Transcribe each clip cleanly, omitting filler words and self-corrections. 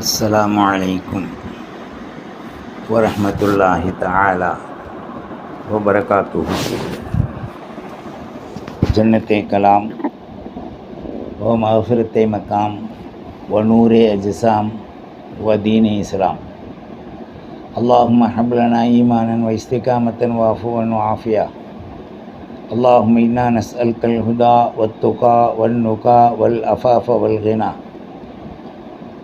அஸ்ஸலாமு அலைக்கும் வரஹ்மத்துல்லாஹி தஆலா வபரகாத்துஹு. ஜன்னத்தே கலாம் வ மஃஃபிரத்தே மகாம் வ நூரே அஜ்ஸாம் வ தீனே இஸ்லாம். அல்லாஹும்ம ஹப் லனா ஈமானன் வ இஸ்திகாமத்தன் வ அஃவன் வ ஆஃபியா. அல்லாஹும்ம இன்னா நஸ்அலுக்கல் ஹுதா வத் துகா வன் நுகா வல் அஃபாஃப வல் கினா.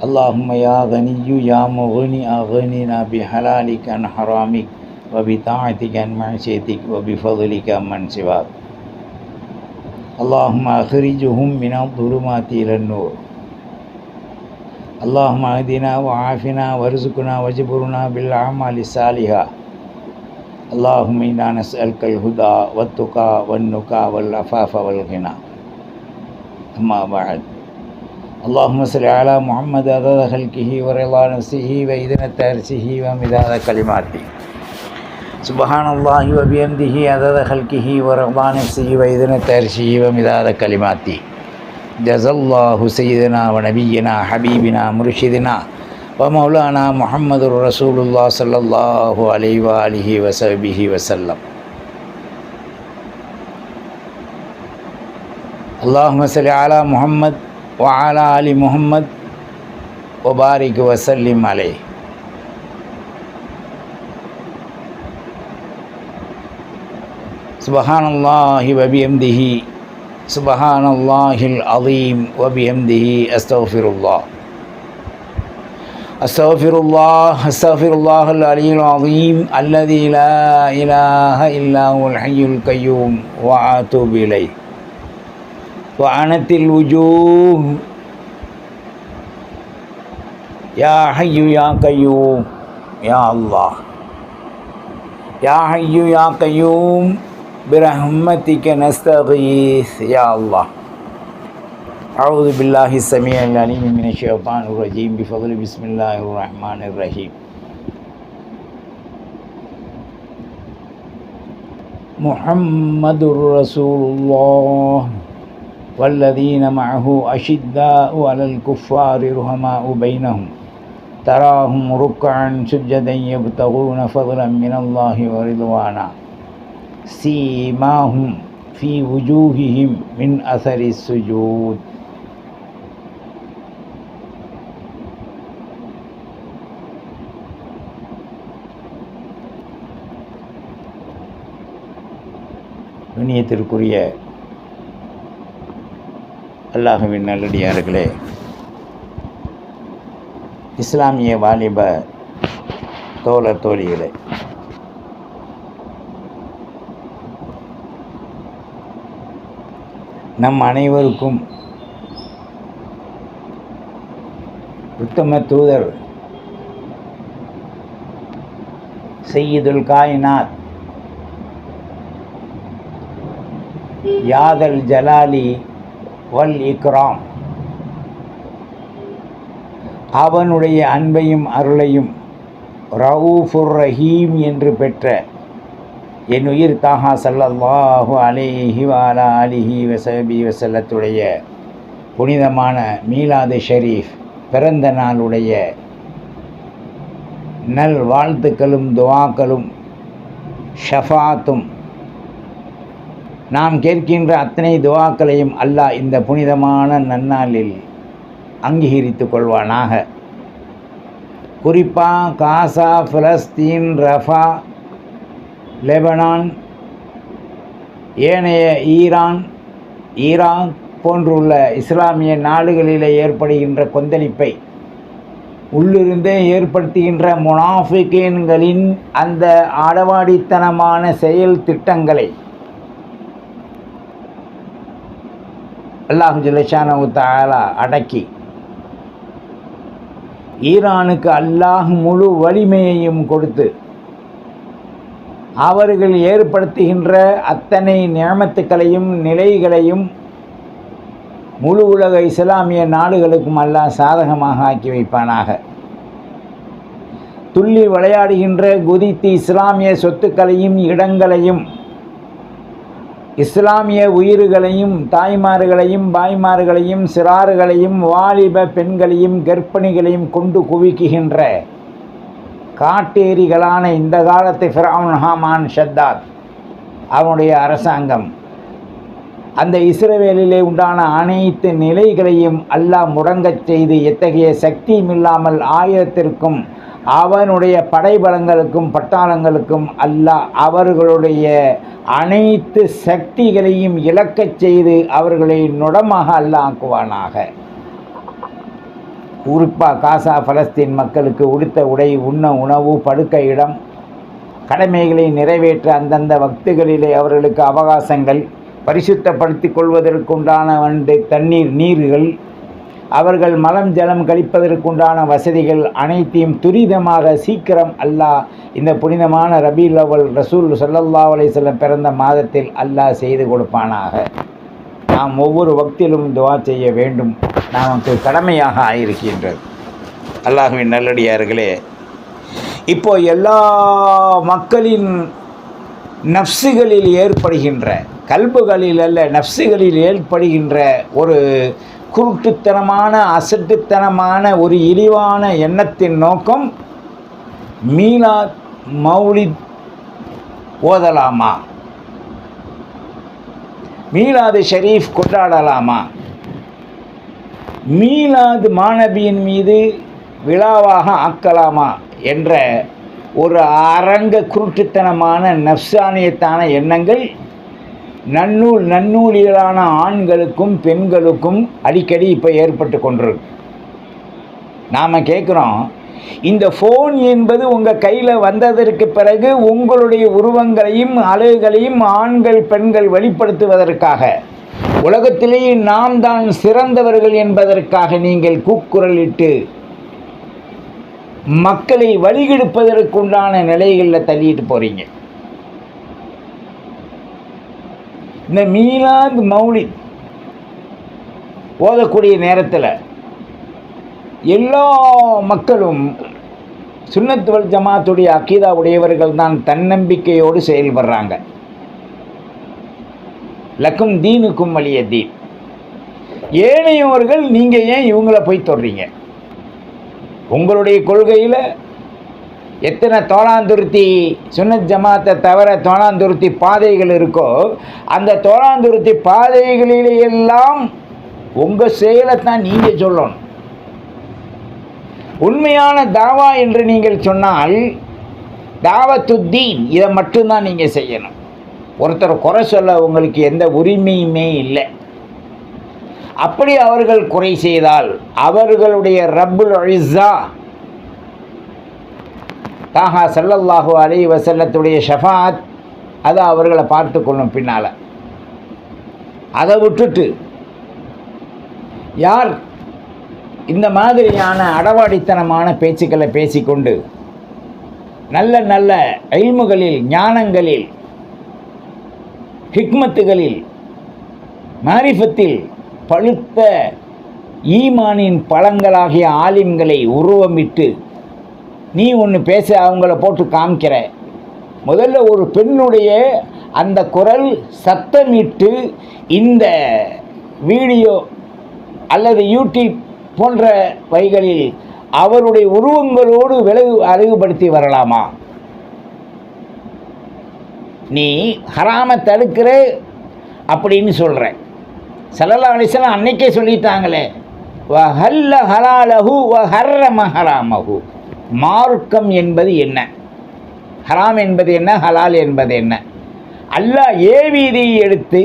اللهم يا غني يا مغني أغننا بحلالك عن حرامك وبطاعتك عن معصيتك وبفضلك عمن سواك. اللهم أخرجهم من الظلمات إلى النور. اللهم اهدنا وعافنا وارزقنا واجبرنا بالأعمال الصالحة. اللهم إنا نسألك الهدى والتقى والنقى والعفاف والغنى. أما بعد. اللهم صل على محمد عدد خلقه ورضا نفسه وإذنة عرشه ومداد كلماته. سبحان الله وبحمده عدد خلقه ورضا نفسه وإذنة عرشه ومداد كلماته. جزا الله سيدنا ونبينا حبيبنا مرشدنا ومولانا محمد رسول الله صلى الله عليه وآله وصحبه وسلم. اللهم صل على محمد وعلى آل محمد وبارك وسلم عليه. سبحان الله وبحمده سبحان الله العظيم وبحمده أستغفر الله أستغفر الله أستغفر الله العلي العظيم الذي لا إله إلا هو الحي القيوم وأتوب إليه. وعنت الوجوه يا حي يا قيوم يا الله يا حي يا قيوم برحمتك نستغيث يا الله. أعوذ بالله السميع العليم من الشيطان الرجيم بفضل بسم الله الرحمن الرحيم. محمد رسول الله والذين معه أشداء على الكفار رحماء بينهم تراهم ركعا سجدا يبتغون فضلا من الله ورضوانا سيماهم في وجوههم من أثر السجود. கண்ணியத்திற்குரிய அல்லாஹுவின் நல்லடியார்களே, இஸ்லாமிய வாலிப தோழர் தோழிகளே, நம் அனைவருக்கும் உத்தம தூதர் சையீதுல் காயினாத் யாதல் ஜலாலி வல் இக்ராம் அவனுடைய அன்பையும் அருளையும் ரவுஃபுர் ரஹீம் என்று பெற்ற என் உயிர் தாஹா ஸல்லல்லாஹு அலைஹி வஅலா ஆலிஹி வஸஹ்பிஹி வஸல்லத்துடைய புனிதமான மீலாது ஷரீஃப் பிறந்த நாளுடைய நல் வாழ்த்துக்களும் துஆக்களும் ஷஃபாத்தும் நாம் கேட்கின்ற அத்தனை துஆக்களையும் அல்லாஹ் இந்த புனிதமான நன்னாளில் அங்கீகரித்து கொள்வானாக. குறிப்பாக காசா, பலஸ்தீன், ரஃபா, லெபனான், ஏனைய ஈரான் போன்றுள்ள இஸ்லாமிய நாடுகளில் ஏற்படுகின்ற கொந்தளிப்பை உள்ளிருந்தே ஏற்படுத்துகின்ற முனாஃபிகீன்களின் அந்த ஆடவாடித்தனமான செயல் திட்டங்களை அல்லாஹு ஜல்லஷானஹு தஆலா அடக்கி ஈரானுக்கு அல்லாஹ் முழு வலிமையையும் கொடுத்து அவர்கள் ஏற்படுத்துகின்ற அத்தனை நியமத்துக்களையும் நிலைகளையும் முழு உலக இஸ்லாமிய நாடுகளுக்கும் அல்லாஹ் சாதகமாக ஆக்கி வைப்பானாக. துள்ளி விளையாடுகின்ற குதித்து இஸ்லாமிய சொத்துக்களையும் இடங்களையும் இஸ்லாமிய உயிர்களையும் தாய்மார்களையும் பாய்மார்களையும் சிறார்களையும் வாலிப பெண்களையும் கர்ப்பிணிகளையும் கொண்டு குவிக்குகின்ற காட்டேரிகளான இந்த காலத்து ஃபிரௌன், ஹாமான், ஷத்தாத் அவனுடைய அரசாங்கம் அந்த இஸ்ரவேலிலே உண்டான அனைத்து நிலைகளையும் அல்லாஹ் முடங்கச் செய்து எத்தகைய சக்தியும் இல்லாமல் ஆயிரத்திற்கும் அவனுடைய படைபலங்களுக்கும் பட்டாளங்களுக்கும் அல்லாஹ் அவர்களுடைய அனைத்து சக்திகளையும் இழக்கச் செய்து அவர்களை நுடமாக அல்லாஹ் ஆக்குவானாக. குறிப்பாக காசா பலஸ்தீன் மக்களுக்கு உடுத்த உடை, உண்ண உணவு, படுக்க இடம், கடமைகளை நிறைவேற்ற அந்தந்த வக்துகளிலே அவர்களுக்கு அவகாசங்கள், பரிசுத்தப்படுத்திக் கொள்வதற்குண்டான நீர்கள், அவர்கள் மலம் ஜலம் கழிப்பதற்குண்டான வசதிகள் அனைத்தையும் துரிதமாக சீக்கிரம் அல்லாஹ் இந்த புனிதமான ரபீல் அவ்வல் ரசூல் ஸல்லல்லாஹு அலைஹி வஸல்லம் பிறந்த மாதத்தில் அல்லாஹ் செய்து கொடுப்பானாக. நாம் ஒவ்வொரு வக்திலும் துஆ செய்ய வேண்டும், நமக்கு கடமையாக ஆயிருக்கின்றது. அல்லாஹ்வின் நல்லடியார்களே, இப்போ எல்லா மக்களின் நஃப்ஸுகளில் ஏற்படுகின்ற, கல்புகளில் அல்ல நஃப்ஸுகளில் ஏற்படுகின்ற ஒரு குருட்டுத்தனமான அசட்டுத்தனமான ஒரு இழிவான எண்ணத்தின் நோக்கம், மீலாத் மௌலித் ஓதலாமா, மீலாது ஷரீஃப் கொண்டாடலாமா, மீலாது மாணவியின் மீது விழாவாக ஆக்கலாமா என்ற ஒரு அரங்க குருட்டுத்தனமான நஃப்சானியத்தான எண்ணங்கள் நன்னூலிகளான ஆண்களுக்கும் பெண்களுக்கும் அடிக்கடி இப்போ ஏற்பட்டு கொண்டிருக்கு. நாம் கேட்குறோம், இந்த ஃபோன் என்பது உங்கள் கையில் வந்ததற்கு பிறகு உங்களுடைய உருவங்களையும் அழகுகளையும் ஆண்கள் பெண்கள் வெளிப்படுத்துவதற்காக, உலகத்திலேயே நாம் தான் சிறந்தவர்கள் என்பதற்காக நீங்கள் கூக்குரலிட்டு மக்களை வழிகெடுப்பதற்குண்டான நிலைகளில் தள்ளிட்டு போகிறீங்க. இந்த மீலாத் மௌலித் ஓதக்கூடிய நேரத்தில் எல்லா மக்களும் சுன்னத் வல் ஜமாத்துடைய அக்கீதா உடையவர்கள் தான் தன்னம்பிக்கையோடு செயல்படுறாங்க. லக்கும் தீனுக்கும் வலிய தீன். ஏனையோர்கள் நீங்கள் ஏன் இவங்கள போய் தொடுறீங்க? உங்களுடைய கொள்கையில் எத்தனை தோளாந்துருத்தி சுன்னத் ஜமாத்தை தவிர தோளாந்துருத்தி பாதைகள் இருக்கோ, அந்த தோளாந்துருத்தி பாதைகளிலெல்லாம் உங்கள் செயலைத்தான் நீங்கள் சொல்லணும். உண்மையான தாவா என்று நீங்கள் சொன்னால் தாவத்துத்தீன் இதை மட்டும்தான் நீங்கள் செய்யணும். ஒருத்தர் குறை சொல்ல உங்களுக்கு எந்த உரிமையுமே இல்லை. அப்படி அவர்கள் குறை செய்தால் அவர்களுடைய ரப்புல் இஸ்ஸா தாஹா ஸல்லல்லாஹு அலைஹி வஸல்லத்துடைய ஷஃபாத் அதை அவர்களை பார்த்து கொள்ளும். பின்னால் அதை விட்டுட்டு யார் இந்த மாதிரியான அடவாடித்தனமான பேச்சுக்களை பேசிக்கொண்டு நல்ல நல்ல இல்முகளில், ஞானங்களில், ஹிக்மத்துகளில், மாரிஃபத்தில் பழுத்த ஈமானின் பழங்களாகிய ஆலிம்களை உருவமிட்டு நீ ஒன்று பேச அவங்கள போட்டு காமிக்கிற. முதல்ல ஒரு பெண்ணுடைய அந்த குரல் சத்தமிட்டு இந்த வீடியோ அல்லது யூடியூப் போன்ற வகைகளில் அவருடைய உருவங்களோடு அழகுபடுத்தி வரலாமா? நீ ஹராமை தடுக்கிற அப்படின்னு சொல்கிற. ஸல்லல்லாஹு அலைஹி வஸல்லம் அன்னைக்கே சொல்லிட்டாங்களே, வஹல்ல ஹலாலஹு வஹர்ரம ஹராமஹு. மார்க்கம் என்பது என்ன, ஹராம் என்பது என்ன, ஹலால் என்பது என்ன? அல்லாஹ் ஏவியை எடுத்து,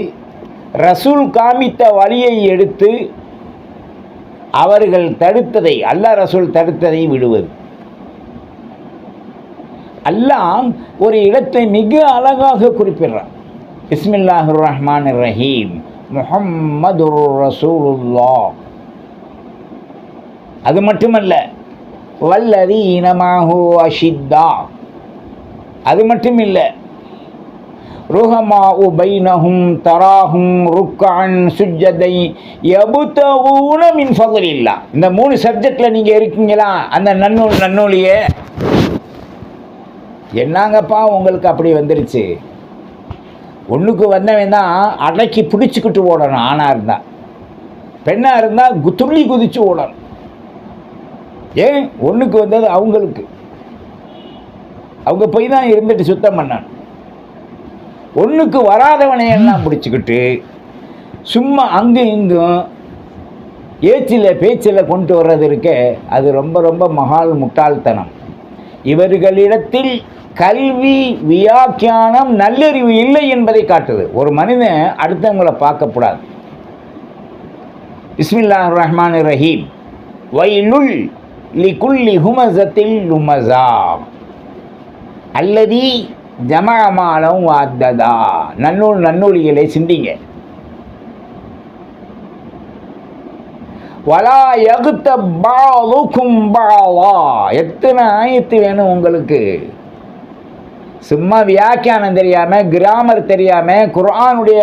ரசூல் காமித்த வழியை எடுத்து, அவர்கள் தடுத்ததை, அல்லாஹ் ரசூல் தடுத்ததை விடுவது. அல்லாஹ் ஒரு இடத்தை மிக அழகாக குறிப்பிடுறான். பிஸ்மில்லாஹிர் ரஹ்மானிர் ரஹீம், முஹம்மதுர் ரசூலுல்லாஹ். அது மட்டுமல்ல, வல்லதீன மஅஹு அஷித்தா. அது மட்டும் இல்லை, ருஹமாஉ பைனஹும் தராஹும் ருக்கஅன் சுஜ்ஜதை யப்தகூன மின் ஃபضலில்லாஹ். இந்த 3 சப்ஜெக்டில் நீங்கள் இருக்கீங்களா? அந்த நன்னூலியே என்னங்கப்பா உங்களுக்கு அப்படி வந்துருச்சு? ஒன்றுக்கு வந்தவன் தான் அடக்கி பிடிச்சிக்கிட்டு ஓடணும். ஆணாக இருந்தால், பெண்ணாக இருந்தால் துள்ளி குதித்து ஓடணும். ஏன்? ஒன்றுக்கு வந்தது அவங்களுக்கு, அவங்க போய் தான் இருந்துட்டு சுத்தம் பண்ணணும். ஒன்றுக்கு வராதவனையெல்லாம் பிடிச்சிக்கிட்டு சும்மா அங்கும் இங்கும் ஏச்சில் பேச்சில் கொண்டு வர்றது இருக்க, அது ரொம்ப ரொம்ப மகால் முட்டாள்தனம். இவர்களிடத்தில் கல்வி, வியாக்கியானம், நல்லறிவு இல்லை என்பதை காட்டுது. ஒரு மனிதன் அடுத்தவங்களை பார்க்கக்கூடாது. பிஸ்மில்லாஹிர் ரஹ்மானிர் ரஹீம். வைலுல் லிகுல்லி ஹுமஸத்தில் லுமஸா அல்லதி ஜமஅ மாலம் வஅத்ததா. நன்னூலிகளை சிந்திங்க. வலா யக்தப் பஅதுகும் பஅதா. எத்தனை ஆயத்து வேணும் உங்களுக்கு? சும்மா வியாக்கியானம் தெரியாமல், கிராமர் தெரியாமல், குர்ஆனுடைய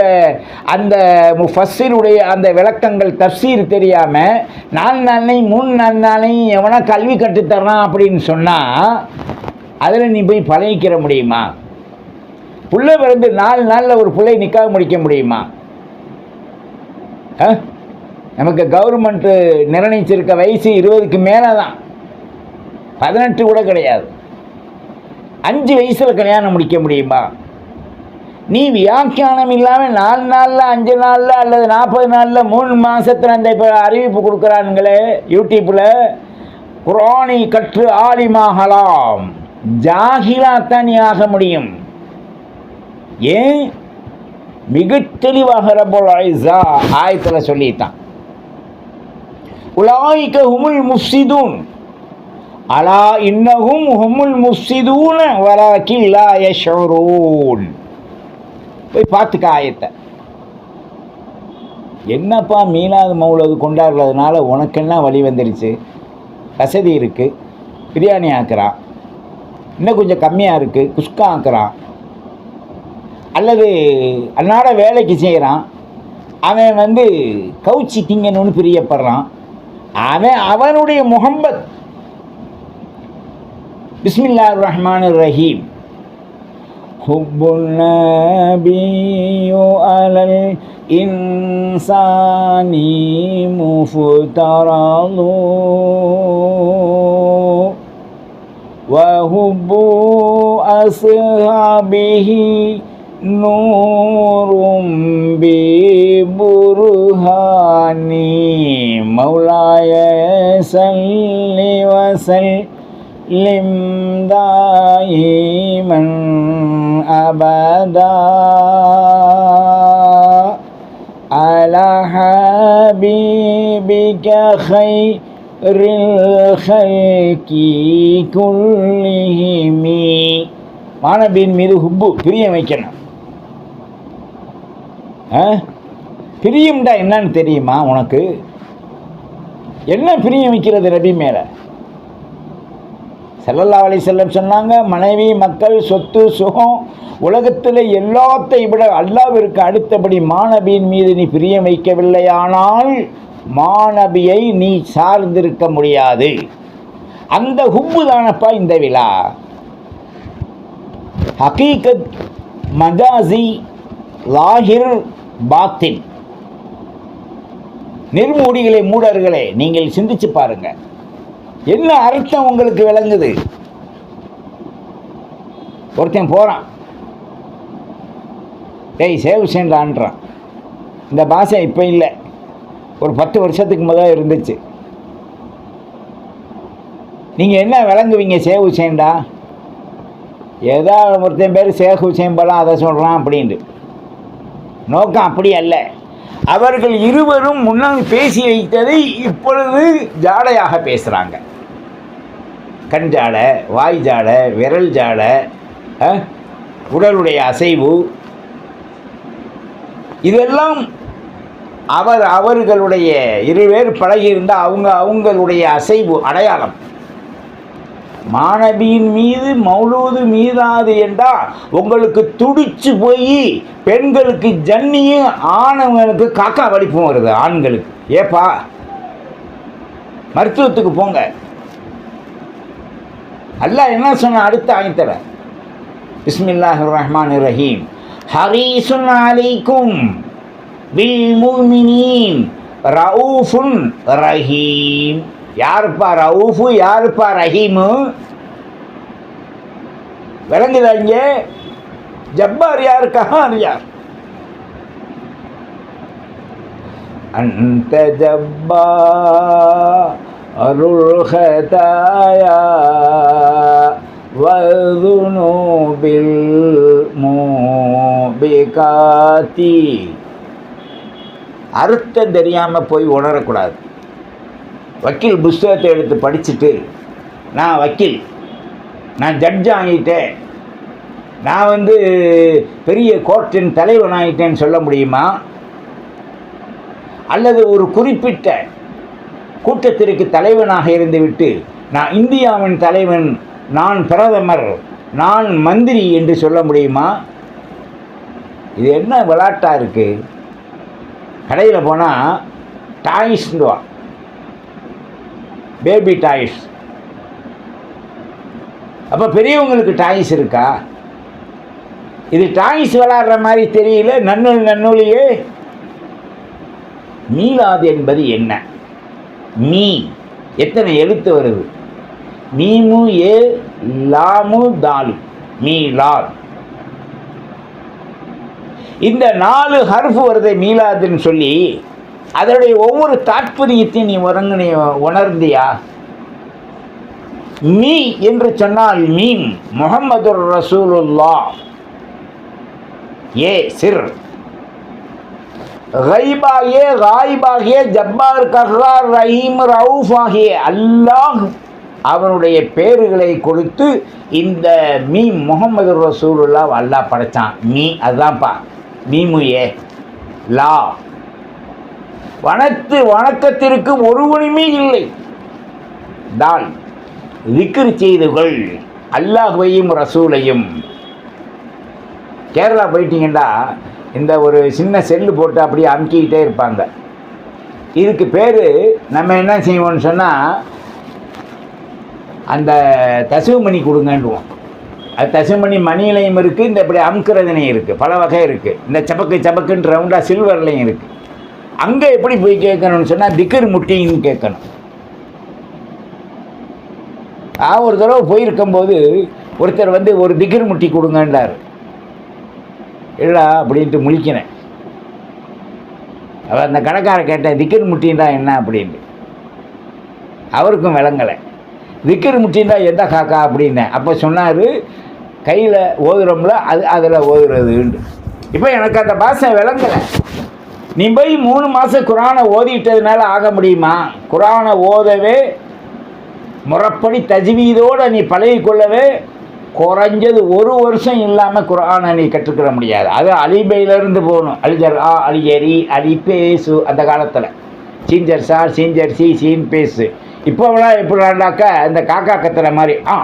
அந்த முஃபஸ்ஸிருடைய அந்த விளக்கங்கள், தஃப்சீர் தெரியாமல், 4 நாளையும் 3 நாளையும் எவனா கல்வி கற்றுத்தரான் அப்படின்னு சொன்னால் அதில் நீ போய் பழகிக்கிற முடியுமா? புள்ளை பிறந்து 4 நாளில் ஒரு பிள்ளை நிக்காக முடிக்க முடியுமா? நமக்கு கவர்மெண்ட்டு நிர்ணயிச்சிருக்க வயசு 20க்கு மேலே தான், 18 கூட கிடையாது. 5 வயசில் கல்யாணம் முடிக்க முடியுமா? நீ வியாக்கியானம் இல்லாமல் 4 நாளில், 5 நாளில் அல்லது 40 நாளில், 3 மாதத்தில் அந்த இப்போ அறிவிப்பு கொடுக்குறானுங்களே யூடியூப்பில், குர்ஆனை கற்று ஆலிமாகலாம், ஜாஹிலாத்தான் நீ ஆக முடியும். ஏன்? மிக தெளிவாக ரப்பல் இஸ்ஸா ஆயத்தில் சொல்லிட்டான். உலாயிக ஹுமுல் முஃப்ஸிதூன் அலா இன்னஹும் ஹுமுல் முஃப்ஸிதூன வலாக்கின் லா யஷ்உரூன். போய் பார்த்துக்க ஆயத்தை. என்னப்பா மீலாது மௌலது கொண்டாடுறதுனால உனக்கெல்லாம் வழி வந்துடுச்சு, வசதி இருக்குது, பிரியாணி ஆக்குறான், இன்னும் கொஞ்சம் கம்மியாக இருக்குது குஸ்கா ஆக்குறான், அல்லது அன்னாட வேலைக்கு செய்கிறான், அவன் கவுச்சி திங்கணும்னு பிரியப்படுறான், அவனுடைய முஹப்பத். பிஸ்மில்லாஹிர் ரஹ்மானிர் ரஹீம். ஹுப்புன் நபியு அலல் இன்சானி முஃப்தரது வஹுப்பு அஸ்ஹாபிஹி நூரும் பி புர்ஹானி மௌலாய ஸல்லி வஸல்லிம் தாயிமன் அபதா அலா ஹபீபிக கைரில் ஹல்கி குல்லிஹிமி. மாணபியின் மீது ஹுப்பு, பிரியம் வைக்கணும். பிரியம்டா என்னன்னு தெரியுமா உனக்கு? என்ன பிரியம் வைக்கிறது நபி மேலே? ஸல்லல்லாஹு அலைஹி வஸல்லம் சொன்னாங்க, மனைவி, மக்கள், சொத்து, சுகம், உலகத்தில் எல்லாத்தையும் விட அல்லாஹ்விற்கு அடுத்தபடி மாணபியின் மீது நீ பிரியம் வைக்கவில்லையானால் மாணபியை நீ சார்ந்திருக்க முடியாது. அந்த ஹுப்பு தானப்பா இந்த விழா. ஹகீகத், மஜாசி, லாஹிர், பாத்தின். நிர்மூடிகளே, மூடர்களே, நீங்கள் சிந்திச்சு பாருங்க, என்ன அர்த்தம் உங்களுக்கு விளங்குது? ஒருத்தன் போகிறான், டேய் சேவ் சென்றான்றான். இந்த பாஷை இப்போ இல்லை, ஒரு 10 வருஷத்துக்கு முதல் இருந்துச்சு. நீங்கள் என்ன விளங்குவீங்க? சேவ் ஹுசேன்டா, ஏதோ ஒருத்தன் பேர் ஷேக் ஹுசேன் போலாம் அதை சொல்கிறான் அப்படின்ட்டு. நோக்கம் அப்படி அல்ல. அவர்கள் இருவரும் முன்னால் பேசி வைத்ததை இப்பொழுது ஜாடையாக பேசுகிறாங்க. கண் ஜாடை, வாய் ஜாடை, விரல் ஜாடை, உடலுடைய அசைவு, இதெல்லாம் அவர்களுடைய இருவேறு பழகியிருந்தால் அவங்களுடைய அசைவு அடையாளம். மாணவியின் மீது மௌலூது மீதாது என்றால் உங்களுக்கு துடிச்சு போய் பெண்களுக்கு ஜன்னியும் ஆணவங்களுக்கு காக்கா வலிப்பும் வருது. ஆண்களுக்கு ஏப்பா மருத்துவத்துக்கு போங்க. அல்லாஹ் என்ன சொன்ன? அடுத்த ஆயத்துல பிஸ்மில்லாஹிர் ரஹ்மானிர் ரஹீம். ஹரீசுன் அலைக்கும் பில் முஃமினீன் ரவுஃபுன் ரஹீம். யாருப்பா ரவுஃபு, யாருப்பா ரஹீமு? விளங்குதாங்க? ஜப்பார் யார், கஹார் யார்? அந்த ஜப்பாருல் ஹதாயா வதுனூபில் மூபிகாத்தி. அர்த்தம் தெரியாமல் போய் உணரக்கூடாது. வக்கீல் புஸ்தகத்தை எடுத்து படிச்சுட்டு நான் வக்கீல், நான் ஜட்ஜ் ஆகிட்டேன், நான் பெரிய கோர்ட்டின் தலைவன் ஆகிட்டேன்னு சொல்ல முடியுமா? அல்லது ஒரு குறிப்பிட்ட கூட்டத்திற்கு தலைவனாக இருந்துவிட்டு நான் இந்தியாவின் தலைவன், நான் பிரதமர், நான் மந்திரி என்று சொல்ல முடியுமா? இது என்ன விளையாட்டாக இருக்குது? கடையில் போனால் டாய்ஸ்வா, பேபி டாய்ஸ். அப்போ பெரியவங்களுக்கு டாய்ஸ் இருக்கா? இது டாய்ஸ் விளையாடுற மாதிரி தெரியல. நன்னூலியே. மீலாது என்பது என்ன? மீ எத்தனை எழுத்து வருது? மீமு ஏ லாமு தாலு, மீலாத். இந்த 4 ஹர்ஃபு வருதை மீலாதுன்னு சொல்லி அதனுடைய ஒவ்வொரு தாற்பயத்தையும் நீ உணர்ந்தியா? மீ என்று சொன்னால் மீன், முஹம்மதுர் ரசூலுல்லாஹ். ஏ சிர், கைபாகிய காயிபாகிய ஜப்பார் கஹ்ரார் ரஹீம் ரவுஃப் ஆகிய அல்லாஹ் அவனுடைய பேர்களை கொடுத்து இந்த மீ முஹம்மது ரசூலுல்லாஹ் அல்லாஹ் படைத்தான். மீ அதுதான்ப்பா, மீமு ஏ லா. வணக்கத்திற்கு ஒருவனுமே இல்லை. தால் விக்ர் செய்துகள் அல்லாஹ்வையும் ரசூலையும். கேரளா போயிட்டீங்கன்னா இந்த ஒரு சின்ன செல்லு போட்டு அப்படியே அமுக்கிக்கிட்டே இருப்பாங்க. இதுக்கு பேர் நம்ம என்ன செய்வோம்னு சொன்னால் அந்த தசுமணி கொடுங்கன்றுவோம். அது தசுமணி மணியிலையும் இருக்குது, இந்த இப்படி அமுக்கிறதுலையும் இருக்குது, பல வகை இருக்குது. இந்த சபக்குன்னு ரவுண்டாக சில்வர்லையும் இருக்குது. அங்கே எப்படி போய் கேட்கணும்னு சொன்னால் திக்ர் முட்டின்னு கேட்கணும். ஒரு தடவை போயிருக்கும்போது ஒருத்தர் ஒரு திக்ர் முட்டி கொடுங்கன்றார். இல்லா அப்படின்ட்டு முழிக்கிறேன். அவர் அந்த கடைக்கார கேட்டேன், திக்ர் முட்டின்னா என்ன அப்படின்ட்டு. அவருக்கும் விளங்கலை. திக்ர் முட்டின்னா எந்த காக்கா அப்படின்னேன். அப்போ சொன்னார், கையில் ஓதுறோம்ல அதில் ஓதுறதுண்டு. இப்போ எனக்கு அந்த பாஷை விளங்கலை. நீ போய் 3 மாதம் குரானை ஓதிட்டதுனால ஆக முடியுமா? குரானை ஓதவே முறைப்படி தஜ்வீதோடு நீ பழகிக்கொள்ளவே குறைஞ்சது 1 வருஷம் இல்லாமல் குரானை நீ கற்றுக்கிற முடியாது. அது அலிபையிலேருந்து போகணும். அலிஜர் ஆ அலிஜரி அலி பேசு அந்த காலத்தில். சீஞ்சர் சார் சீஞ்சர் சி சீன் பேசு. இப்போவெல்லாம் எப்படினாக்கா இந்த காக்கா கத்துற மாதிரி ஆ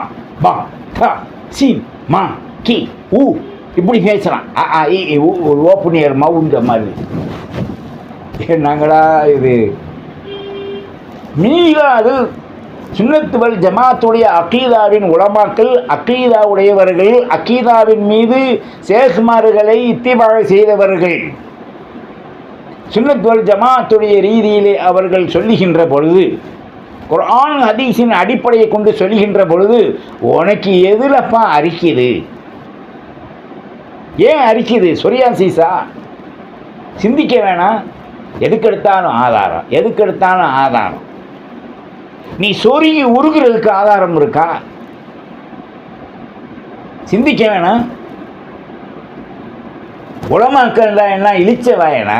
பா கா சீன் மா கி ஊ இப்படி பேசுகிறான். ஓப்பனியர் மவுண்ட மாதிரி. நாங்களா இது மீளாது சுன்னத்துவல் ஜமாத்துடைய அகீதாவின் உலமாக்கள், அகீதா உடையவர்கள், அகீதாவின் மீது சேகுமார்களை இத்திபாக செய்தவர்கள், சுன்னத்துவல் ஜமாத்துடைய ரீதியிலே அவர்கள் சொல்லுகின்ற பொழுது, குர்ஆன் ஹதீஸின் அடிப்படையை கொண்டு சொல்லுகின்ற பொழுது, உனக்கு எதுலப்பா அரிக்குது? ஏன் அரிக்குது? சொரியா சீசா சிந்திக்க வேணாம். எதுக்கெடுத்தாலும் ஆதாரம், எதுக்கெடுத்தாலும் ஆதாரம். நீ சொருகி உருகிறதுக்கு ஆதாரம் இருக்கா? சிந்திக்க வேணாம். உலமாக்கள் என்ன இழிச்ச வாயனா,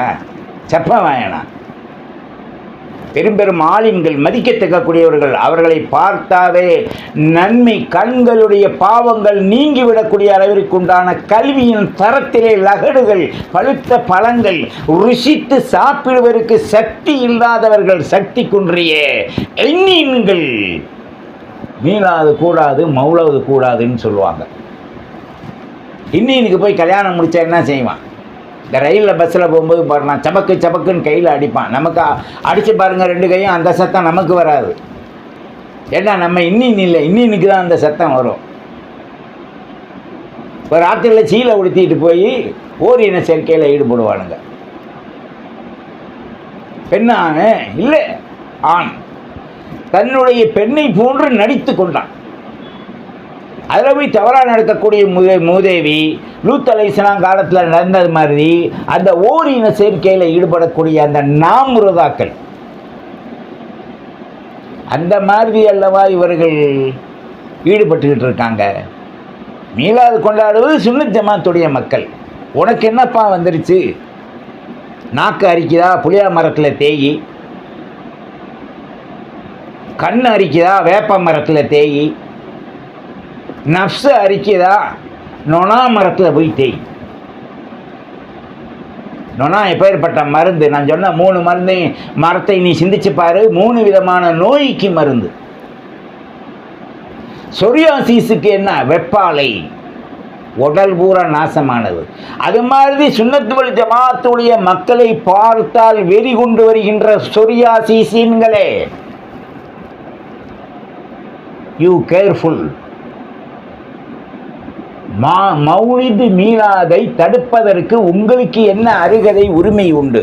செப்ப வாயனா? பெரும் ஆலிம்கள், மதிக்கத்தக்கக்கூடியவர்கள், அவர்களை பார்த்தாவே நன்மை, கண்களுடைய பாவங்கள் நீங்கிவிடக்கூடிய அளவிற்குண்டான கல்வியின் தரத்திலே லகடுகள், பழுத்த பழங்கள் ருசித்து சாப்பிடுவதற்கு சக்தி இல்லாதவர்கள், சக்தி குன்றிய எண்ணீன்கள் மீளாது கூடாது, மௌலாவது கூடாதுன்னு சொல்லுவாங்க. இன்னினுக்கு போய் கல்யாணம் முடித்தா என்ன செய்வான்? இந்த ரயிலில் பஸ்ஸில் போகும்போது பாருங்க, சபக்குன்னு கையில் அடிப்பான். நமக்கு அடித்து பாருங்கள் 2 கையும், அந்த சத்தம் நமக்கு வராது. ஏன்னா நம்ம இன்னின் இல்லை, இன்னினுக்கு தான் அந்த சத்தம் வரும். இப்போ ராத்திரியில் சீலை உடுத்திட்டு போய் ஓரின சேர்க்கையில் ஈடுபடுவானுங்க. பெண்ணான இல்லை, ஆண் தன்னுடைய பெண்ணை போன்று நடித்து கொண்டான். அதில் போய் தவறாக நடக்கக்கூடிய மூதேவி லூத் அலைஹிஸ்ஸலாம் காலத்தில் நடந்தது மாதிரி அந்த ஓரின சேர்க்கையில் ஈடுபடக்கூடிய அந்த நாமுரதாக்கள், அந்த மாதிரி அல்லவா இவர்கள் ஈடுபட்டுக்கிட்டு இருக்காங்க. மீலாது கொண்டாடுவது சுன்னத் ஜமாத்துடைய மக்கள். உனக்கு என்னப்பா வந்துருச்சு? நாக்கு அரிக்குதா? புளியா மரத்தில் தேயி. கண் அரிக்குதா? வேப்ப மரத்தில் தேயி. நஃப்ஸு அரிக்குதா? நொணா மரத்தில் போய் தேய். நொணா எப்பேற்பட்ட மருந்து? நான் சொன்ன 3 மரத்தை நீ சிந்திச்சு பாரு. 3 விதமான நோய்க்கு மருந்து. சொரியாசிஸுக்கு என்ன? வெப்பாலை, உடல் பூரா நாசமானது. அது மாதிரி சுன்னத் வல் ஜமாத்துடைய மக்களை பார்த்தால் வெறி கொண்டு வருகின்ற சொரியாசிஸீன்களே, யூ கேர்ஃபுல். மௌலிது மீலாதை தடுப்பதற்கு உங்களுக்கு என்ன அருகதை, உரிமை உண்டு?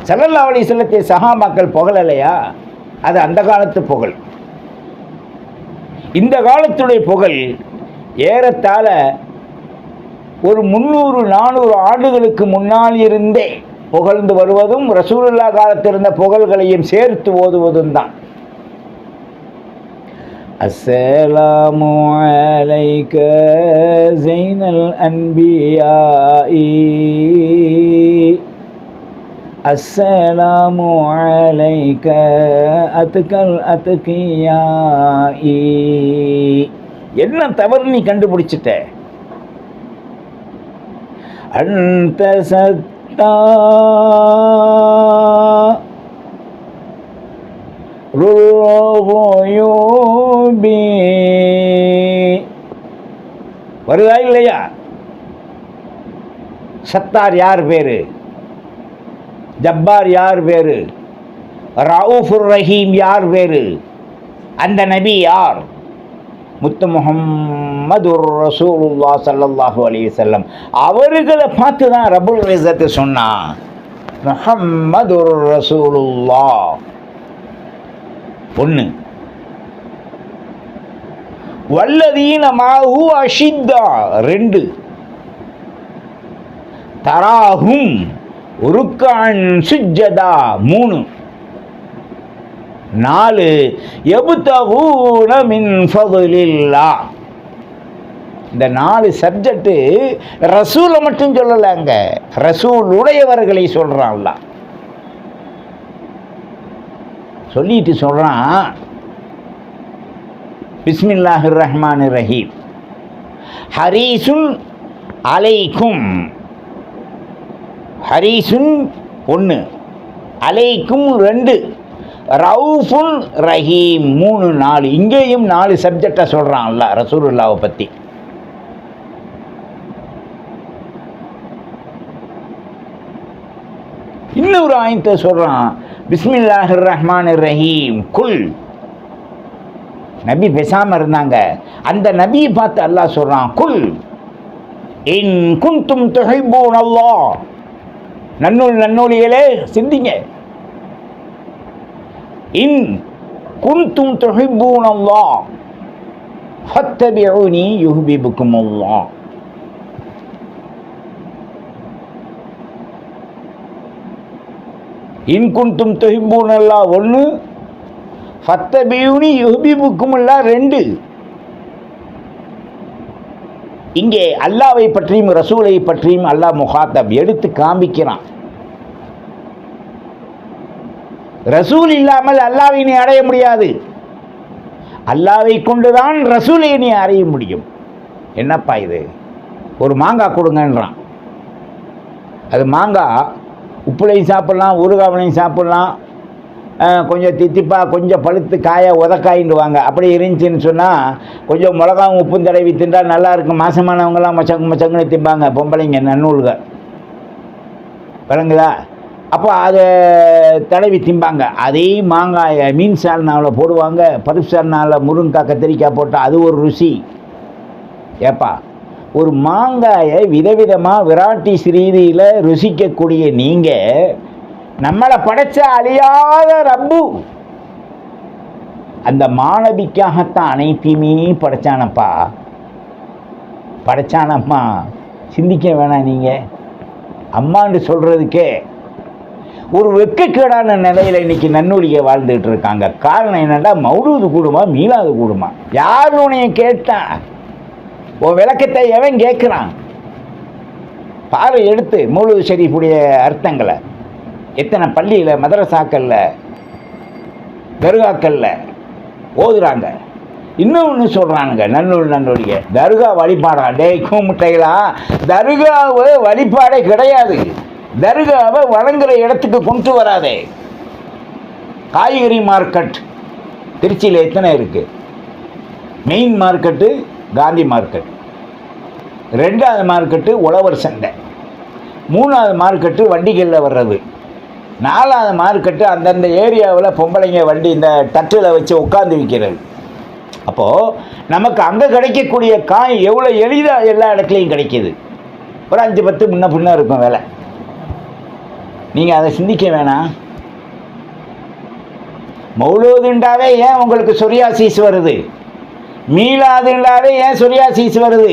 ஸல்லல்லாஹு அலைஹி வஸல்லம் சஹாபாக்கள் புகழலையா? அது அந்த காலத்து புகழ். இந்த காலத்துடைய புகழ் ஏறத்தாழ ஒரு 300-400 ஆண்டுகளுக்கு முன்னால் இருந்தே புகழ்ந்து வருவதும் ரசூலுல்லாஹ் காலத்தில் இருந்த புகழ்களையும் சேர்த்து ஓதுவதும் தான். அஸ்ஸலாமு அலைக ஸைனல் அன்பியாஇ, அஸ்ஸலாமு அலைக அத்கல் அத்கியாஇ. என்ன தவறு நீ கண்டுபிடிச்சிட்ட? அன்த சத்தா ருஹுயூபி. வருதா இல்லையா? சத்தார் யார் பேரு? ஜப்பார் யார் பேரு? ரவுஃபுர் ரஹீம் யார் பேரு? அந்த நபி யார்? முத்து முஹம்மதுர் ரசூலுல்லாஹ் ஸல்லல்லாஹு அலைஹி வஸல்லம். அவர்களை பார்த்து தான் ரப்புல் இஸ்ஸத் சொன்னான், முஹம்மதுர் ரசூலுல்லாஹ். 1 வல்லதீன மாஹு அஷித்தா. 2 தராஹும் ருக்கான் சுஜ்ஜதா. 3 4 யப்தகூன மின் ஃபதுலில்லாஹ். இந்த 4 சப்ஜெக்ட் ரசூலை மட்டும் சொல்லலைங்க, ரசூல் உடையவர்களை சொல்றான்ல. சொல்லிட்டு சொல்றான், பிஸ்மில்லாஹிர் ரஹ்மானிர் ரஹீம், ஹரீசுன் அலைக்கும். ஹரீசுன் 1, அலைக்கும் 2, ரவுஃபுன் ரஹீம் 3 4. இங்கேயும் 4 சப்ஜெக்டை சொல்கிறான்ல ரசூலுல்லாவை பற்றி. இன்னொரு ஆயத்தை சொல்கிறான், பிஸ்மில்லாஹிர் ரஹ்மானிர் ரஹீம் குல். நபி பேசாமல் இருந்தாங்க, அந்த நபியை பார்த்து அல்லாஹ் சொல்கிறான், குல் இன் குன்தும் துஹிப்பூனல்லாஹ். நன்னூலிகளே சிந்திங்க. இன் குன்தும் துஹிப்பூனல்லாஹ் ஃபத்தபிஊனி யுஹ்பிபுக்குமுல்லாஹ். இன் குன்தும் துஹிப்பூனல்லாஹ் 1, ஃபத்தபிஊனி யுஹ்பிபுக்குமுல்லாஹ் 2. இங்கே அல்லாவை பற்றியும் ரசூலை பற்றியும் அல்லாஹ் முகாத்தப் எடுத்து காண்பிக்கிறான். ரசூல் இல்லாமல் அல்லாவை நீ அடைய முடியாது, அல்லாவை கொண்டுதான் ரசூலை நீ அடைய முடியும். என்னப்பா இது? ஒரு மாங்காய் கொடுங்கன்றான். அது மாங்காய் உப்புலையும் சாப்பிட்லாம், ஊறுகாவலையும் சாப்பிட்லாம், கொஞ்சம் தித்திப்பாக கொஞ்சம் பழுத்து காயை உதக்காயின்டுவாங்க. அப்படி இருந்துச்சுன்னு சொன்னால் கொஞ்சம் மிளகாவும் உப்பும் தடவி தின்றால் நல்லாயிருக்கும். மாசமானவங்களாம் மச்சங்குன்னு திம்பாங்க, பொம்பளைங்க நன்னூல்கள், விளங்குதா? அப்போ அதை தடவி திம்பாங்க. அதே மாங்காயை மீன் சால்னாவில் போடுவாங்க, பருப்பு சால்னாவில் முருங்கைக்காய் கத்திரிக்காய் போட்டால் அது ஒரு ருசி. ஏப்பா, ஒரு மாங்காயை விதவிதமாக விராட்டி ரீதியில் ருசிக்கக்கூடிய நீங்கள் நம்மளை படைச்ச அழியாத ரப்பு அந்த மாணவிக்காகத்தான் அனைத்தையுமே படைச்சானப்பா, படைச்சானம்மா. சிந்திக்க வேணாம் நீங்கள்? அம்மான்னு சொல்கிறதுக்கே ஒரு வெட்கக்கேடான நிலையில் இன்னைக்கு நன்னூலியை வாழ்ந்துட்டு இருக்காங்க. காரணம் என்னென்னா, மௌலூது கூடுமா மீளாது கூடுமா? யார் உன்னைய கேட்டான்? உன் விளக்கத்தை எவன் கேட்குறான்? பாரு எடுத்து மௌலூது ஷரீஃபுடைய அர்த்தங்களை. எத்தனை பள்ளியில், மதரசாக்களில், தர்காக்களில் ஓதுறாங்க. இன்னொன்று சொல்கிறானுங்க, நன்னூலிய தர்கா வழிபாடா? டே கூமுட்டைகளா, தர்காவை வழிபாடே கிடையாது. தர்காவை வழங்குற இடத்துக்கு கொண்டு வராதே. காய்கறி மார்க்கெட் திருச்சியில் எத்தனை இருக்குது? மெயின் மார்க்கெட்டு காந்தி மார்க்கெட், 2வது மார்க்கெட்டு உழவர் சந்தை, 3வது மார்க்கெட்டு வண்டிகளில் வர்றது, 4வது மார்க்கெட்டு அந்தந்த ஏரியாவில் பொம்பளைங்க வண்டி இந்த தட்டில் வச்சு உட்காந்து விற்கிறது. அப்போது நமக்கு அங்கே கிடைக்கக்கூடிய காய் எவ்வளோ எளிதாக எல்லா இடத்துலையும் கிடைக்கிது. ஒரு 5-10 முன்ன பின்ன இருக்கும் வேலை. நீங்கள் அதை சிந்திக்க வேணாம்? மௌலூதுண்டாவே ஏன் உங்களுக்கு சொரியாசிஸ் வருது? மீளாதுண்டாவே ஏன் சொரியாசிஸ் வருது?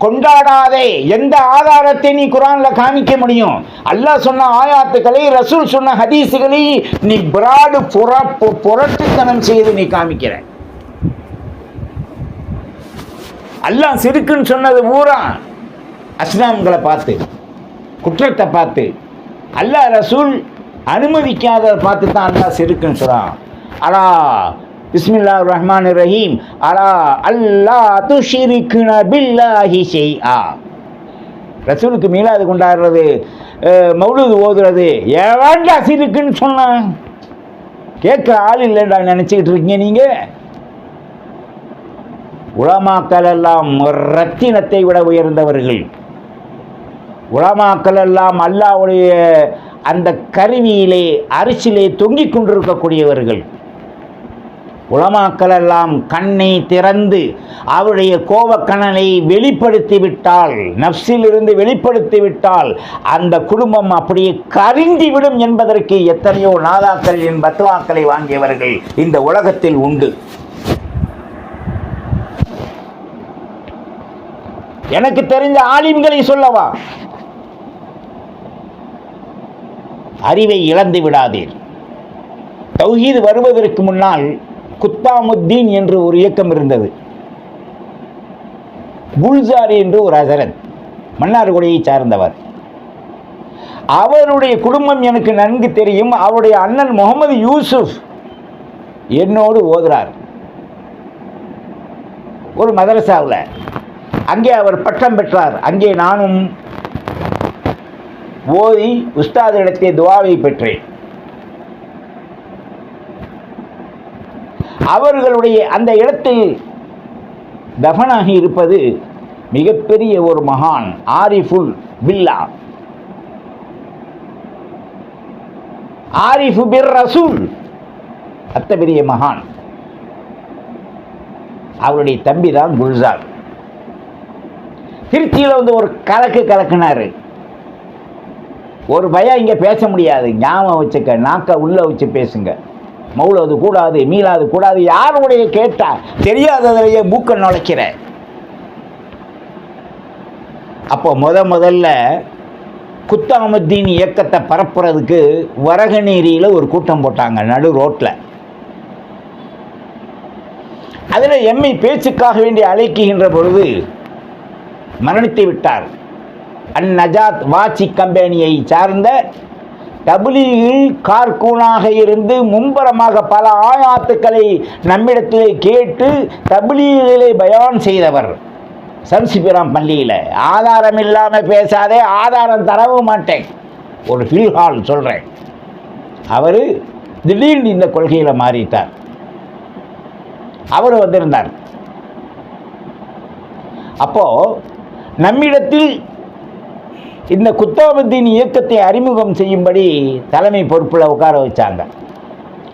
கொண்டாடாதே. எந்த ஆதாரத்தை நீ குரானில் காமிக்க முடியும்? அல்லாஹ் சொன்ன ஆயாத்துக்களை, ரசூல் சொன்ன ஹதீஸுகளை நீ பிராடு புரட்டுத்தனம் செய்து நீ காமிக்கிற. அல்லாஹ் சிறுக்குன்னு சொன்னது பூரா அஸ்னாம்களை பார்த்து, குற்றத்தை பார்த்து, அல்லாஹ் ரசூல் அனுமதிக்காததை பார்த்து தான் அல்லாஹ் சிறுக்குன்னு சொல்கிறான். அலா பிஸ்மில்லாஹிர் ரஹ்மானிர் ரஹீம், அலா அல்லா துஷ்ரிகுன பில்லாஹி ஷைஆ. ரசூலுக்கு மீளாது கொண்டாடுறது, மௌலூது ஓதுறது ஏவாண்டா சிறுக்குன்னு சொன்னான்? கேட்க ஆள் இல்லைடா நினச்சிக்கிட்டு இருக்கீங்க நீங்கள்? உலமாக்கள் எல்லாம் ரத்தினத்தை விட உயர்ந்தவர்கள். உலமாக்கள் எல்லாம் அல்லாஹ்வுடைய அந்த கருவியிலே அரிசிலே தொங்கிக் கொண்டிருக்கக்கூடியவர்கள். உலமாக்கள் எல்லாம் கண்ணை திறந்து அவருடைய கோபக்கணலை வெளிப்படுத்திவிட்டால், நஃப்ஸிலிருந்து வெளிப்படுத்திவிட்டால் அந்த குடும்பம் அப்படியே கரிந்திவிடும் என்பதற்கு எத்தனையோ நாதாக்களின் பத்வாக்களை வாங்கியவர்கள் இந்த உலகத்தில் உண்டு. எனக்கு தெரிந்த ஆலிம்களை சொல்லவா? அறிவை இழந்து விடாதீர். தௌஹீத் வருவதற்கு முன்னால் குத்தாமுத்தீன் என்று ஒரு இயக்கம் இருந்தது. குல்சாரி என்று ஒரு ஹசரத், மன்னார்குடியை சார்ந்தவர். அவருடைய குடும்பம் எனக்கு நன்கு தெரியும். அவருடைய அண்ணன் முகமது யூசுப் என்னோடு ஓதுறார் ஒரு மதரசாவில். அங்கே அவர் பட்டம் பெற்றார். அங்கே நானும் ஓதி உஸ்தாதிடத்தை துவாவை பெற்றேன். அவர்களுடைய அந்த இடத்தில் தஃனாகி இருப்பது மிகப்பெரிய ஒரு மகான், ஆரிஃபுல் பில்லா, ஆரிஃபு பிர் ரசூல். அத்த பெரிய மகான். அவருடைய தம்பி தான் குல்சார். திருச்சியில் வந்து ஒரு கலக்குனாரு. ஒரு பயம் இங்கே பேச முடியாது, ஞாபகம் வச்சுக்க, நாக்க உள்ள வச்சு பேசுங்க. மௌலூது கூடாது, மீளாது கூடாது. யாருடைய கேட்டா? தெரியாததிலேயே மூக்க நுழைக்கிற. அப்போ முதல்ல குத்தாமுத்தீன் இயக்கத்தை பரப்புறதுக்கு வரகநேரியில் ஒரு கூட்டம் போட்டாங்க, நடு ரோட்டில். அதில் எம்மை பேச்சுக்காக வேண்டி அழைக்குகின்ற பொழுது மரணித்து விட்டார். அந்நஜாத் வாட்சி கம்பெனியை சார்ந்த தப்லீகில் கார்கூனாக இருந்து மும்பரமாக பல ஆயாத்துக்களை நம்மிடத்திலே கேட்டு தப்லீகிலே பயான் செய்தவர். சம்சிபிராம் பள்ளியில். ஆதாரம் இல்லாமல் பேசாதே, ஆதாரம் தரவும் மாட்டேன். ஒரு ஃபில்ஹால் சொல்கிறேன். அவர் திடீர்னு இந்த கொள்கையில் மாறிட்டார். அவர் வந்திருந்தார். அப்போது நம்மிடத்தில் இந்த குத்தாமுத்தீன் இயக்கத்தை அறிமுகம் செய்யும்படி தலைமை பொறுப்பில் உட்கார வச்சாங்க.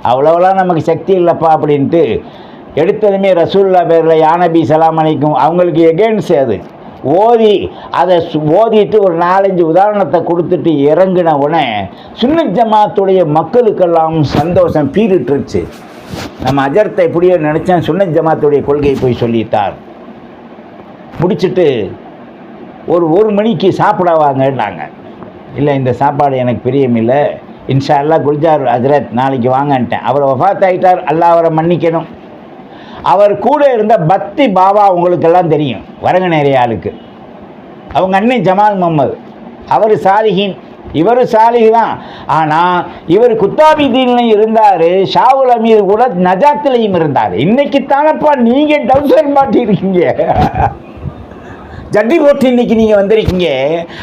அவ்வளோவெல்லாம் நமக்கு சக்தி இல்லைப்பா அப்படின்ட்டு எடுத்ததுமே ரசூல்லா பேரில் யானபி சலாம் அலைக்கும் அவங்களுக்கு எகென்ஸ்ட் அது ஓதி அதை ஓதிட்டு ஒரு 4-5 உதாரணத்தை கொடுத்துட்டு இறங்கின உடனே சுன்னத் ஜமாத்துடைய மக்களுக்கெல்லாம் சந்தோஷம் பீரிட்டுருச்சு. நம்ம அஜர்த்தை எப்படியோ நினச்சேன், சுன்னத் ஜமாத்துடைய கொள்கையை போய் சொல்லிட்டார். முடிச்சுட்டு ஒரு மணிக்கு சாப்பிட வாங்கன்னாங்க. இல்லை, இந்த சாப்பாடு எனக்கு பிரியமில்லை, இன்ஷா அல்லா குல்ஜார் ஹஜ்ரத் நாளைக்கு வாங்கன்ட்டேன். அவர் வஃபாத் ஆகிட்டார், அல்லாஹ் அவரை மன்னிக்கணும். அவர் கூட இருந்த பக்தி பாபா உங்களுக்கெல்லாம் தெரியும், வரங்கநேரிய ஆளுக்கு. அவங்க அண்ணன் ஜமால் முகமது, அவர் சாலிஹின், இவர் சாலிஹ் தான். ஆனால் இவர் குத்தாபிதீன்லையும் இருந்தார், ஷாவுல் அமீர் கூட நஜாத்திலையும் இருந்தார். இன்னைக்கு தானப்பா நீங்கள் டவுசர் மாட்டிருக்கீங்க, ஜட்டி போட்டு இன்னைக்கு நீங்கள் வந்திருக்கீங்க.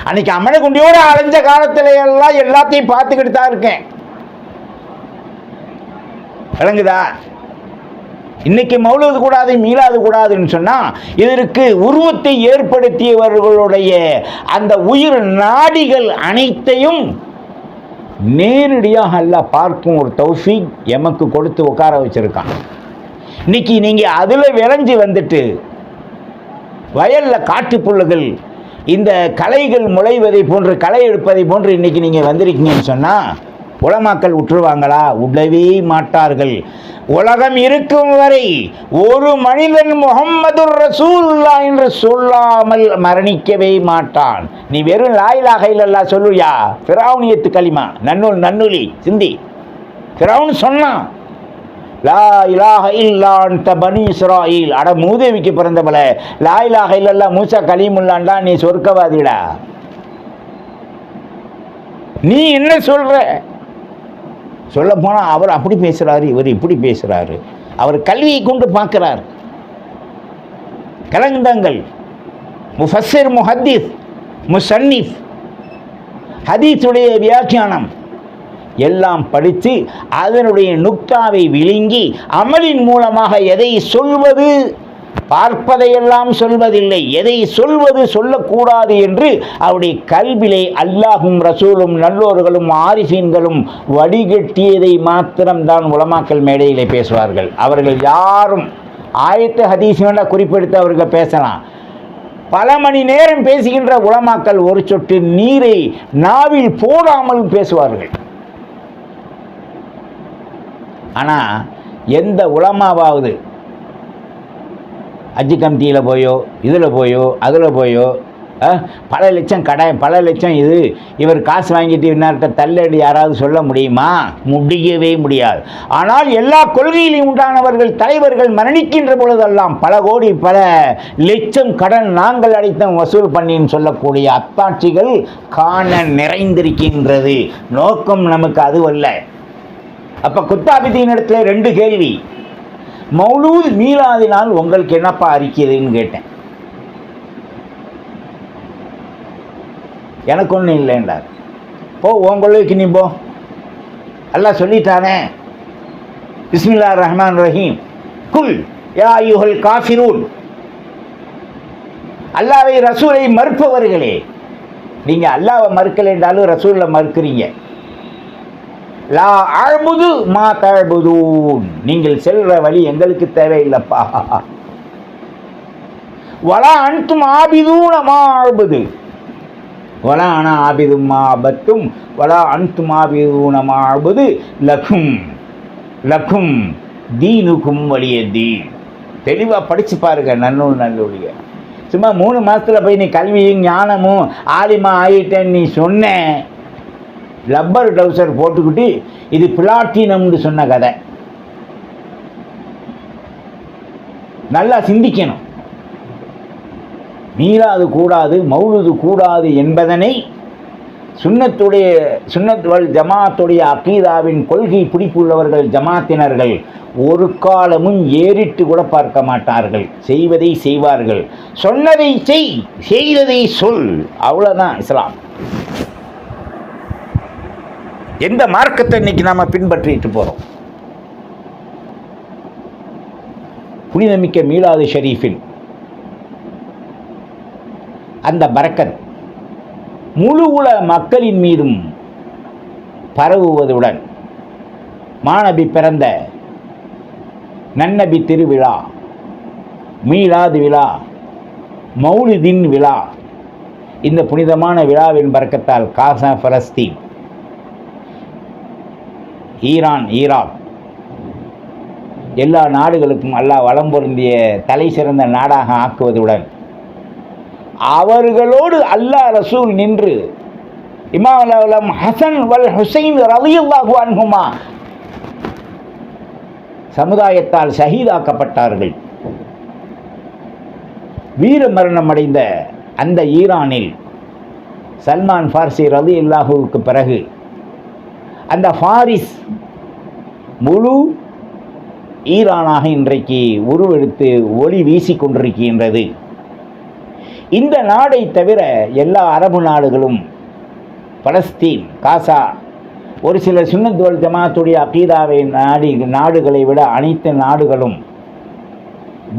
அன்னைக்கு அமனகுண்டியோடு அலைஞ்ச காலத்துல எல்லாம் எல்லாத்தையும் பார்த்துக்கிட்டு தான் இருக்கேன். விளங்குதா? இன்னைக்கு மௌலூது கூடாது, மீளாது கூடாதுன்னு சொன்னால் இதற்கு உருவத்தை ஏற்படுத்தியவர்களுடைய அந்த உயிர் நாடிகள் அனைத்தையும் நேரடியாக அல்லாஹ் பார்க்கும் ஒரு தௌஃபீக் எமக்கு கொடுத்து உட்கார வச்சிருக்கான். இன்னைக்கு நீங்கள் அதில் விளைஞ்சி வந்துட்டு வயலில் காட்டுப்புல்லுகள் இந்த களைகள் முளைவதை போன்று களை எடுப்பதை போன்று இன்றைக்கி நீங்கள் வந்திருக்கீங்கன்னு சொன்னால் உலமாக்கள் விட்டுருவாங்களா? விடவே மாட்டார்கள். உலகம் இருக்கும் வரை ஒரு மனிதன் முஹம்மது ரசூலுல்லாஹ் என்று சொல்லாமல் மரணிக்கவே மாட்டான். நீ வெறும் லா இலாஹ இல்லல்லாஹ் சொல்லுயா, ஃபிரௌனியத்து கலிமா நன்னூலி சிந்தி. ஃபிரௌன் சொன்னான், லா இலாஹ இல்லா அன்த பனி இஸ்ராயில். அட மூதேவிக்கு பிறந்தவள, லா இலாஹ இல்லல்லாஹ் மூசா கலீமுல்லான்டா, நீ சொர்க்கவாதிடா. நீ என்ன சொல்ற? சொல்ல போனால் அவர் அப்படி பேசுகிறாரு, இவர் இப்படி பேசுகிறாரு. அவர் கல்வியை கொண்டு பார்க்கிறார். கலந்தங்கள் முஃபஸ்ஸிர், முஹத்தீஸ், முஸன்னிஃப், ஹதீஸுடைய வியாக்கியானம் எல்லாம் படித்து அதனுடைய நுக்தாவை விழுங்கி அமலின் மூலமாக எதை சொல்வது, பார்ப்பதையெல்லாம் சொல்வதில்லை, எதை சொல்வது சொல்லக்கூடாது என்று அவருடைய கல்விலே அல்லாஹும் ரசூலும் நல்லோர்களும் ஆரிஃபீன்களும் வடிகட்டியதை மாத்திரம்தான் உலமாக்கல் மேடையிலே பேசுவார்கள். அவர்கள் யாரும் ஆயத்து ஹதீஸ் வேண்டாம் குறிப்பெடுத்து அவர்கள் பேசலாம். பல மணி நேரம் பேசுகின்ற உலமாக்கள் ஒரு சொட்டு நீரை நாவில் போடாமலும் பேசுவார்கள். ஆனால் எந்த உலமாவாவது ஹஜ் கமிட்டியில் போயோ இதில் போயோ அதில் போயோ பல லட்சம் கடை, பல லட்சம் இது, இவர் காசு வாங்கிட்டு இன்னார்கிட்ட தள்ளடி யாராவது சொல்ல முடியுமா? முடியவே முடியாது. ஆனால் எல்லா கொள்கையிலும் உண்டானவர்கள் தலைவர்கள் மரணிக்கின்ற பொழுதெல்லாம் பல கோடி பல லட்சம் கடன் நாங்கள் அடைத்தோம் வசூல் பண்ணின்னு சொல்லக்கூடிய அத்தாட்சிகள் காண நிறைந்திருக்கின்றது. நோக்கம் நமக்கு அதுவல்ல. அப்போ குத்தாபிதீன் இடத்துல 2 கேள்வி. மௌலூத் மீலாதினால் உங்களுக்கு என்னப்பா அறிக்கிறதுன்னு கேட்டேன். எனக்கு ஒன்றும் இல்லைன்றார். போ உங்களுக்கு நீ போ, அல்லாஹ் சொல்லிட்டானே, பிஸ்மில்லாஹிர் ரஹ்மானிர் ரஹீம், குல் யா அய்யுஹல் காஃபிரூன். அல்லாஹ்வை ரசூலை மறுப்பவர்களே, நீங்கள் அல்லாஹ்வை மறுக்கலை என்றாலும் ரசூலை மறுக்கிறீங்க. லா அஅ்புது மா தஅ்புதூன், நீங்கள் செல்ற வழி எங்களுக்கு தேவையில்லைப்பா. வலா அன்தும் ஆபிதூன மா அஅ்புது வலா அனா ஆபிதும் மா அபத்தும் வலா அன்தும் ஆபிதூன மா அஅ்புது லக்கும் லக்கும் தீனுக்கும் வலிய தீன். தெளிவாக படித்து பாருங்க நல்லூலிய. சும்மா 3 மாதத்தில் போய் நீ கல்வியும் ஞானமும் ஆலிமா ஆகிட்டேன்னு நீ சொன்ன, லப்பர் டவுசர் போட்டுக்கிட்டு இது பிளாட்டினம்னு சொன்ன கதை. நல்லா சிந்திக்கணும். மீளாது கூடாது, மௌலுது கூடாது என்பதனை சுன்னத் வல் ஜமாத்துடைய அகீதாவின் கொள்கை பிடிப்புள்ளவர்கள் ஜமாத்தினர்கள் ஒரு காலமும் ஏறிட்டு கூட பார்க்க மாட்டார்கள். செய்வதை செய்வார்கள், சொன்னதை செய், செய்ததை சொல், அவ்வளோதான் இஸ்லாம். எந்த மார்க்கத்தை இன்னைக்கு நாம் பின்பற்றிட்டு போகிறோம்? புனிதமிக்க மீலாது ஷரீஃபின் அந்த பரக்கத் முழு உலக மக்களின் மீதும் பரவுவதுடன் மாநபி பிறந்த நன்னபி திருவிழா, மீலாது விழா, மௌலிதின் விழா, இந்த புனிதமான விழாவின் பரக்கத்தால் காசா, பலஸ்தீன், ஈரான், ஈராக் எல்லா நாடுகளுக்கும் அல்லாஹ் வளம் பொருந்திய தலை சிறந்த நாடாக ஆக்குவதுடன் அவர்களோடு அல்லாஹ் ரசூல் நின்று இமாம் ஹசன் வல் ஹுசைன் ரலியல்லாஹு அன்ஹுமா சமுதாயத்தால் ஷஹீதாக்கப்பட்டார்கள். வீர மரணம் அடைந்த அந்த ஈரானில் சல்மான் ஃபார்சி ரலியல்லாஹுவுக்கு பிறகு அந்த ஃபாரிஸ் முழு ஈரானாக இன்றைக்கு உருவெடுத்து ஒளி வீசி கொண்டிருக்கின்றது. இந்த நாடை தவிர எல்லா அரபு நாடுகளும், பலஸ்தீன், காசா, ஒரு சில சுன்னத் வல் ஜமாத்துடைய அகீதாவை நாடுகளை விட அனைத்து நாடுகளும்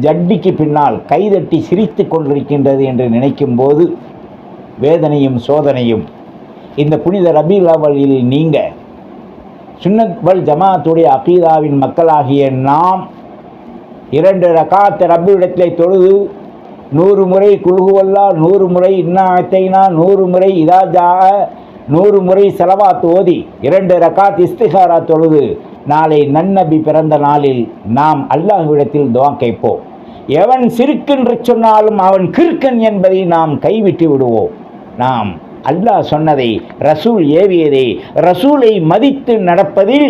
ஜட்டிக்கு பின்னால் கைதட்டி சிரித்து கொண்டிருக்கின்றது என்று நினைக்கும் போது வேதனையும் சோதனையும். இந்த புனித ரபீல் அவ்வலில் நீங்கள் சுன்னத் வல் ஜமாத்துடைய அகீதாவின் மக்களாகிய நாம் 2 ரகாத் ரப்பிடத்திலே தொழுது 100 முறை குல்ஹுவல்லா, 100 முறை இன்னா அத்தைனா, 100 முறை இதாஜா, 100 முறை செலவாத் ஓதி 2 ரகாத் இஸ்திகாரா தொழுது நாளை நன்னபி பிறந்த நாளில் நாம் அல்லாஹ்விடத்தில் துஆ கேட்போம். எவன் சிறுக்கென்று சொன்னாலும் அவன் கிறுக்கன் என்பதை நாம் கைவிட்டு விடுவோம். நாம் அல்லாஹ் சொன்னதை, ரசூல் ஏவியதை, ரசூலை மதித்து நடப்பதில்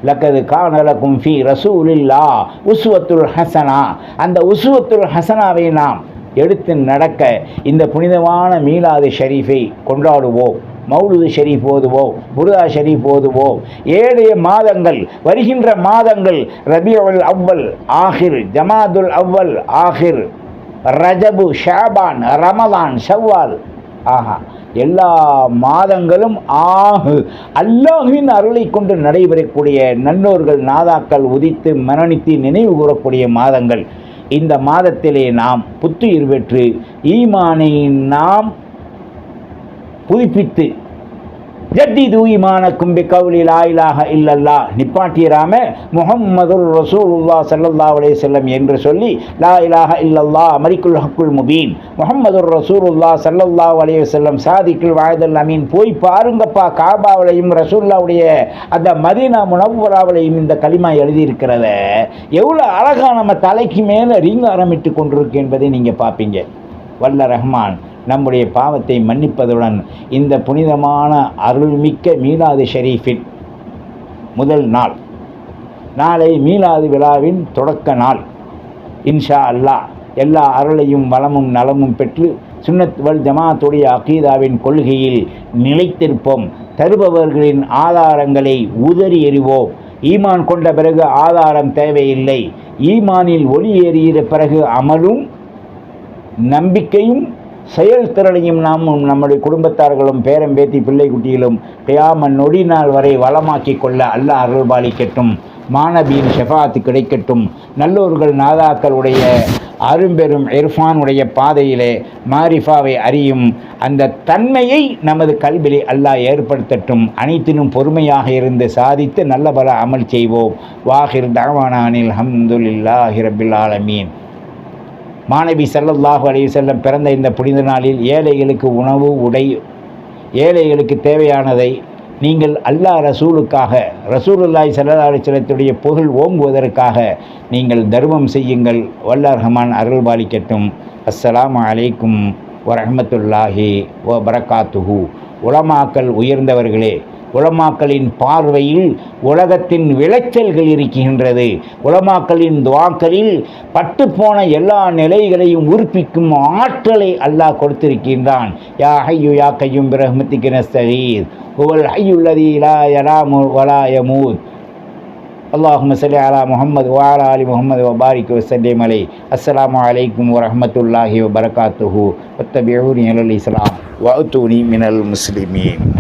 லக்கது கான லக்கும் ஃபீ ரசூலில்லாஹ் உஸ்வத்துல் ஹசனா, அந்த உஸ்வத்துல் ஹசனாவை நாம் எடுத்து நடக்க இந்த புனிதமான மீலாது ஷரீஃபை கொண்டாடுவோம். மௌலுது ஷரீஃப் ஓதுவோம், புர்தா ஷரீஃப் ஓதுவோம். 7 மாதங்கள், வருகின்ற மாதங்கள் ரபியுல் அவ்வல் ஆஹிர், ஜமாதுல் அவ்வல் ஆஹிர், ரஜபு, ஷாபான், ரமலான், ஷவ்வால், எல்லா மாதங்களும் அல்லாஹ்வின் அருளை கொண்டு நடைபெறக்கூடிய நல்லோர்கள் நாதாக்கள் உதித்து மரணித்து நினைவு கூறக்கூடிய மாதங்கள். இந்த மாதத்திலே நாம் புத்துயிர் பெற்று ஈமானை நாம் புதுப்பித்து ஜத்திது ஈமானக்கும் பிகௌலி லா இலாஹ இல்லல்லாஹ் நிப்பாட்டியராம முஹம்மதுர் ரசூலுல்லாஹ் ஸல்லல்லாஹு அலைஹி வஸல்லம் என்று சொல்லி லா இலாஹ இல்லல்லாஹ் மலிக்குல் ஹக்குல் முபீன் முஹம்மதுர் ரசூலுல்லாஹ் ஸல்லல்லாஹு அலைஹி வஸல்லம் சாதிக்குல் வாய்தல் அமீன் போய் பாருங்கப்பா. காபாவிலையும் ரசூலுல்லாஹ்வுடைய அந்த மதீனா முனவ்வராவிலையும் இந்த கலிமா எழுதியிருக்கிறத எவ்வளோ அழகாக நம்ம தலைக்கு மேலே ரீங்காரமிட்டு கொண்டிருக்கு என்பதை நீங்கள் பார்ப்பீங்க. வல்ல ரஹ்மான் நம்முடைய பாவத்தை மன்னிப்பதுடன் இந்த புனிதமான அருள்மிக்க மீலாது ஷரீஃபின் முதல் நாள், நாளை மீலாது விழாவின் தொடக்க நாள். இன்ஷா அல்லாஹ் எல்லா அருளையும் வளமும் நலமும் பெற்று சுன்னத் வல் ஜமாத்துடைய அகீதாவின் கொள்கையில் நிலைத்திருப்போம். தருபவர்களின் ஆதாரங்களை உதறி எறிவோம். ஈமான் கொண்ட பிறகு ஆதாரம் தேவையில்லை. ஈமானில் ஒளி ஏறிய பிறகு அமலும் நம்பிக்கையும் செயல்திறனையும் நாமும் நம்முடைய குடும்பத்தார்களும் பேரம்பேத்தி பிள்ளை குட்டிகளும் கியாமத் நொடி நாள் வரை வளமாக்கி கொள்ள அல்லாஹ் அருள்பாலிக்கட்டும். மாணவியின் ஷஃபாத்து கிடைக்கட்டும். நல்லோர்கள் நாதாக்களுடைய அரும்பெரும் இர்ஃபானுடைய பாதையிலே மாரிஃபாவை அறியும் அந்த தன்மையை நமது கல்விலே அல்லாஹ் ஏற்படுத்தட்டும். அனைத்தினும் பொறுமையாக இருந்து சாதித்து நல்ல பல அமல் செய்வோம். வாஹிர் தஅவானானில் ஹம்துலில்லாஹி ரப்பில் ஆலமீன். மாணவி ஸல்லல்லாஹு அலைஹி வஸல்லம் பிறந்த இந்த புனித நாளில் ஏழைகளுக்கு உணவு, உடை, ஏழைகளுக்கு தேவையானதை நீங்கள் அல்லாஹ் ரசூலுக்காக, ரசூலுல்லாஹி ஸல்லல்லாஹு அலைஹி வஸல்லத்துடைய புகழ் ஓங்குவதற்காக நீங்கள் தர்மம் செய்யுங்கள். வல்ல ரஹ்மான் அருள்பாலிக்கட்டும். அஸ்ஸலாமு அலைக்கும் வரஹ்மத்துல்லாஹி வபரகாத்துஹு. உலமாக்கள் உயர்ந்தவர்களே, உலமாக்களின் பார்வையில் உலகத்தின் விளைச்சல்கள் இருக்கின்றது. உலமாக்களின் துஆக்களில் பட்டுப்போன எல்லா நிலைகளையும் உறுப்பிக்கும் ஆற்றலை அல்லாஹ் கொடுத்திருக்கின்றான். யா ஹய்யு யா கய்யூம் பிரஹ்மதிக நஸ்தகீஸ் ஹுவல் ஹய்யுல் லதீ லா யனாமு வலா யமூத். அல்லாஹும்ம ஸல்லி அலா முஹம்மது வ அலா ஆலி முஹம்மது வ பாரிக் வ ஸல்லிம் அலைஹி. அஸ்ஸலாமு அலைக்கும் வ ரஹ்மத்துல்லாஹி வ பரகாத்துஹு. வத்தபிஊனி அலல் இஸ்லாம் வ அத்தூனி மினல் முஸ்லிமீன்.